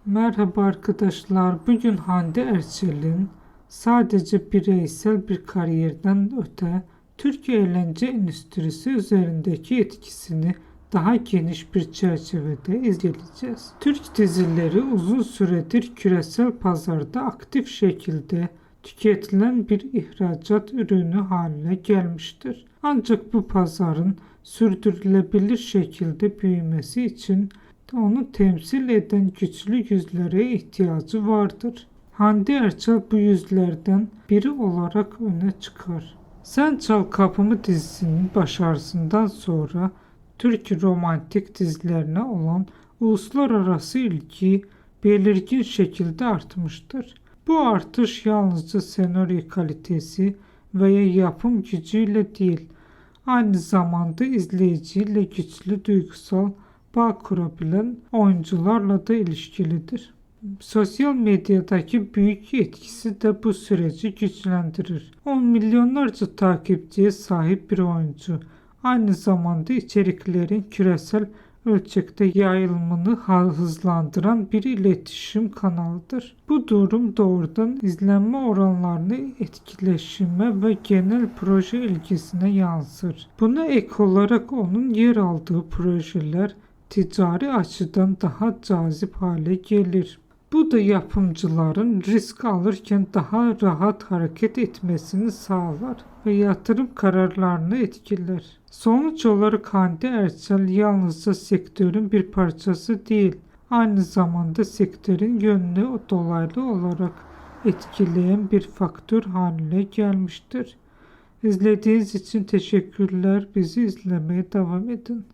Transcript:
Merhaba arkadaşlar. Bugün Hande Erçel'in sadece bireysel bir kariyerden öte Türk eğlence endüstrisi üzerindeki etkisini daha geniş bir çerçevede izleyeceğiz. Türk dizileri uzun süredir küresel pazarda aktif şekilde tüketilen bir ihracat ürünü haline gelmiştir. Ancak bu pazarın sürdürülebilir şekilde büyümesi için onu temsil eden güçlü yüzlere ihtiyacı vardır. Hande Erçel bu yüzlerden biri olarak öne çıkar. Sen Çal Kapımı dizisinin başarısından sonra Türk romantik dizilerine olan uluslararası ilgi belirgin şekilde artmıştır. Bu artış yalnızca senaryo kalitesi veya yapım gücüyle değil, aynı zamanda izleyiciyle güçlü duygusal bağ kurabilen oyuncularla da ilişkilidir. Sosyal medyadaki büyük etkisi de bu süreci güçlendirir. 10 milyonlarca takipçiye sahip bir oyuncu, aynı zamanda içeriklerin küresel ölçekte yayılımını hızlandıran bir iletişim kanalıdır. Bu durum doğrudan izlenme oranlarını, etkileşime ve genel proje ilgisine yansır. Buna ek olarak onun yer aldığı projeler ticari açıdan daha cazip hale gelir. Bu da yapımcıların risk alırken daha rahat hareket etmesini sağlar ve yatırım kararlarını etkiler. Sonuç olarak Hande Erçel yalnızca sektörün bir parçası değil, aynı zamanda sektörün yönünü dolaylı olarak etkileyen bir faktör haline gelmiştir. İzlediğiniz için teşekkürler. Bizi izlemeye devam edin.